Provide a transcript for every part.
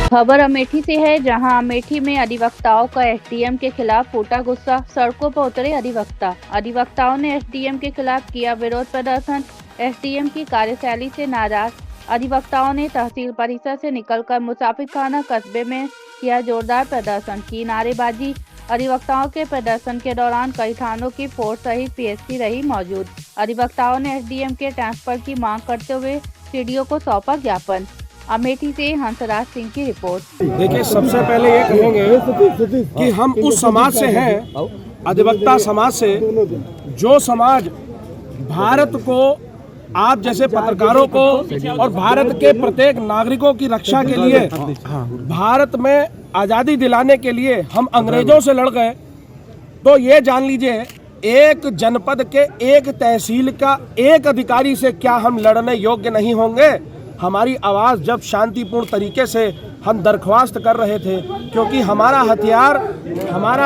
खबर अमेठी से है, जहां अमेठी में अधिवक्ताओं का एसडीएम के खिलाफ फूटा गुस्सा। सड़कों पर उतरे अधिवक्ताओं ने एसडीएम के खिलाफ किया विरोध प्रदर्शन। एसडीएम की कार्यशैली से नाराज अधिवक्ताओं ने तहसील परिसर से निकलकर मुसाफिरखाना कस्बे में किया जोरदार प्रदर्शन, की नारेबाजी। अधिवक्ताओं के प्रदर्शन के दौरान कई थानों की फोर्स सहित पीएसपी रही मौजूद। अधिवक्ताओं ने एसडीएम के ट्रांसफर की मांग करते हुए सीडीओ को सौंपा ज्ञापन। अमेठी से हंसराज सिंह की रिपोर्ट। देखिए, सबसे पहले ये कहेंगे कि हम उस समाज से हैं, अधिवक्ता समाज से, जो समाज भारत को, आप जैसे पत्रकारों को और भारत के प्रत्येक नागरिकों की रक्षा के लिए, भारत में आज़ादी दिलाने के लिए हम अंग्रेजों से लड़ गए। तो ये जान लीजिए, एक जनपद के एक तहसील का एक अधिकारी से क्या हम लड़ने योग्य नहीं होंगे? हमारी आवाज़ जब शांतिपूर्ण तरीके से हम दरख्वास्त कर रहे थे, क्योंकि हमारा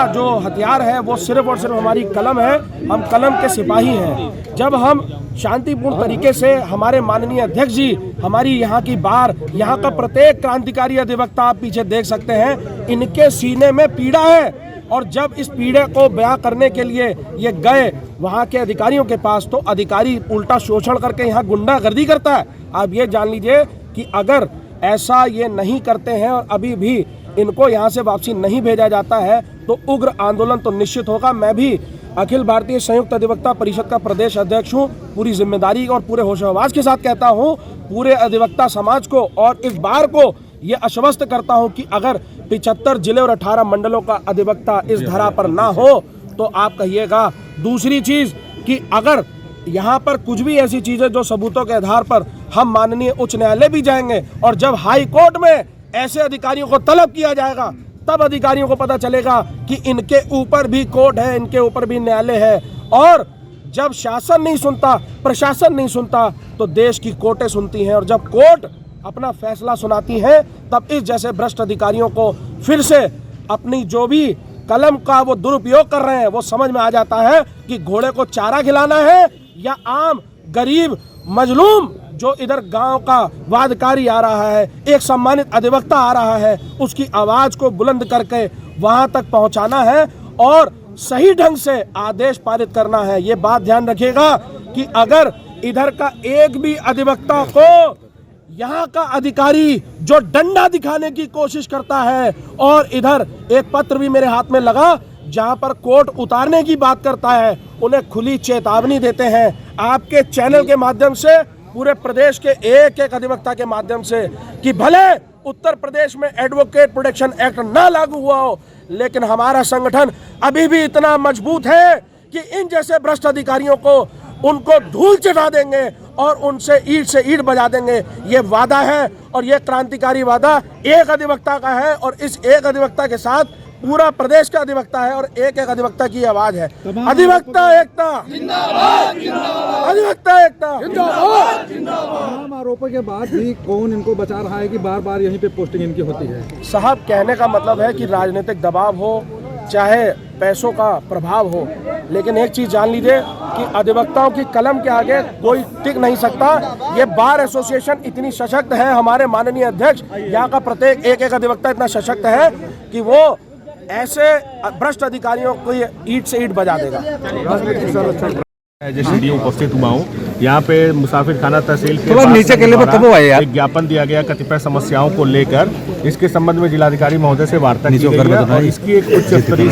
जो हथियार है वो सिर्फ और सिर्फ हमारी कलम है, हम कलम के सिपाही हैं। जब हम शांतिपूर्ण तरीके से, हमारे माननीय अध्यक्ष जी, हमारी यहाँ की बार, यहाँ का प्रत्येक क्रांतिकारी अधिवक्ता आप पीछे देख सकते हैं, इनके सीने में पीड़ा है। और जब इस पीड़े को बयां करने के लिए ये गए वहाँ के अधिकारियों के पास, तो अधिकारी उल्टा शोषण करके यहाँ गुंडागर्दी करता है। आप ये जान लीजिए कि अगर ऐसा ये नहीं करते हैं और अभी भी इनको यहाँ से वापसी नहीं भेजा जाता है तो उग्र आंदोलन तो निश्चित होगा। मैं भी अखिल भारतीय संयुक्त अधिवक्ता परिषद का प्रदेश अध्यक्ष हूँ। पूरी जिम्मेदारी और पूरे होशो-हवास के साथ कहता हूँ पूरे अधिवक्ता समाज को और इस बार को ये आश्वस्त करता हूँ कि अगर 75 जिले और 18 मंडलों का अधिवक्ता इस धरा पर ना हो तो आप कहिएगा। दूसरी चीज कि अगर यहाँ पर कुछ भी ऐसी चीजें जो सबूतों के आधार पर हम माननीय उच्च न्यायालय भी जाएंगे, और जब हाई कोर्ट में ऐसे अधिकारियों को तलब किया जाएगा तब अधिकारियों को पता चलेगा कि इनके ऊपर भी कोर्ट है, इनके ऊपर भी न्यायालय है। और जब शासन नहीं सुनता, प्रशासन नहीं सुनता, तो देश की कोर्टें सुनती हैं, और जब कोर्ट अपना फैसला सुनाती है तब इस जैसे भ्रष्ट अधिकारियों को फिर से अपनी जो भी कलम का वो दुरुपयोग कर रहे हैं वो समझ में आ जाता है कि घोड़े को चारा खिलाना है या आम गरीब मजलूम जो इधर गांव का वादकारी आ रहा है, एक सम्मानित अधिवक्ता आ रहा है, उसकी आवाज को बुलंद करके वहां तक पहुंचाना है और सही ढंग से आदेश पारित करना है। ये बात ध्यान रखिएगा कि अगर इधर का एक भी अधिवक्ता को यहाँ का अधिकारी जो डंडा दिखाने की कोशिश करता है, और इधर एक पत्र भी मेरे हाथ में लगा जहाँ पर कोर्ट उतारने की बात करता है, उन्हें खुली चेतावनी देते हैं आपके चैनल के माध्यम से, पूरे प्रदेश के एक एक अधिवक्ता के माध्यम से, कि भले उत्तर प्रदेश में एडवोकेट प्रोटेक्शन एक्ट ना लागू हुआ हो, लेकिन हमारा संगठन अभी भी इतना मजबूत है कि इन जैसे भ्रष्ट अधिकारियों को उनको धूल चटा देंगे और उनसे ईंट से ईंट बजा देंगे। ये वादा है और ये क्रांतिकारी वादा एक अधिवक्ता का है, और इस एक अधिवक्ता के साथ पूरा प्रदेश का अधिवक्ता है और एक एक अधिवक्ता की आवाज है। अधिवक्ता एकता जिंदाबाद, अधिवक्ता एकता जिंदाबाद। तमाम आरोपों के बाद भी कौन इनको बचा रहा है कि बार बार यहीं पे पोस्टिंग इनकी होती है? साहब, कहने का मतलब है कि राजनीतिक दबाव हो चाहे पैसों का प्रभाव हो, लेकिन एक चीज जान लीजिए कि अधिवक्ताओं की कलम के आगे कोई टिक नहीं सकता। ये बार एसोसिएशन इतनी सशक्त है, हमारे माननीय अध्यक्ष, यहाँ का प्रत्येक एक एक अधिवक्ता इतना सशक्त है कि वो ऐसे भ्रष्ट अधिकारियों को ये ईंट से ईंट बजा देगा। सीडीओ उपस्थित हुआ हूँ यहाँ पे मुसाफिरखाना तहसील के नीचे के लिए एक ज्ञापन दिया गया कतिपय समस्याओं को लेकर। इसके संबंध में जिलाधिकारी महोदय से वार्ता की गई है और इसकी एक उच्च स्तरीय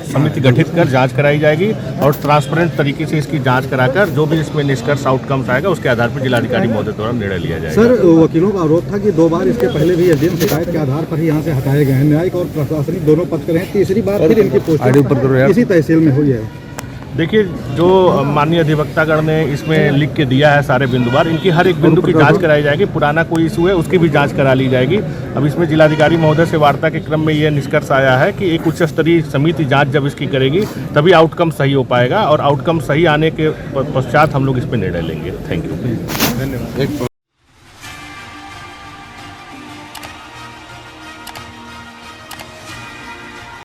समिति गठित कर जांच कराई जाएगी और ट्रांसपेरेंट तरीके से इसकी जांच कराकर जो भी इसमें निष्कर्ष आउटकम्स आएगा उसके आधार पर जिलाधिकारी महोदय द्वारा निर्णय लिया जाएगा। सर, वकीलों का आरोप था कि 2 बार इसके पहले भी एसडीएम शिकायत के आधार पर ही यहाँ से हटाए गए हैं। न्यायिक और प्रशासनिक दोनों पक्ष रहे हैं, तीसरी बार फिर इनकी पोस्टिंग इसी तहसील में हुई है। देखिए, जो माननीय अधिवक्तागण ने इसमें लिख के दिया है सारे बिंदुवार, इनकी हर एक बिंदु की जांच कराई जाएगी। पुराना कोई इशू है उसकी भी जांच करा ली जाएगी। अब इसमें जिलाधिकारी महोदय से वार्ता के क्रम में ये निष्कर्ष आया है कि एक उच्च स्तरीय समिति जांच जब इसकी करेगी तभी आउटकम सही हो पाएगा, और आउटकम सही आने के पश्चात हम लोग इस पर निर्णय लेंगे। Thank you. धन्यवाद।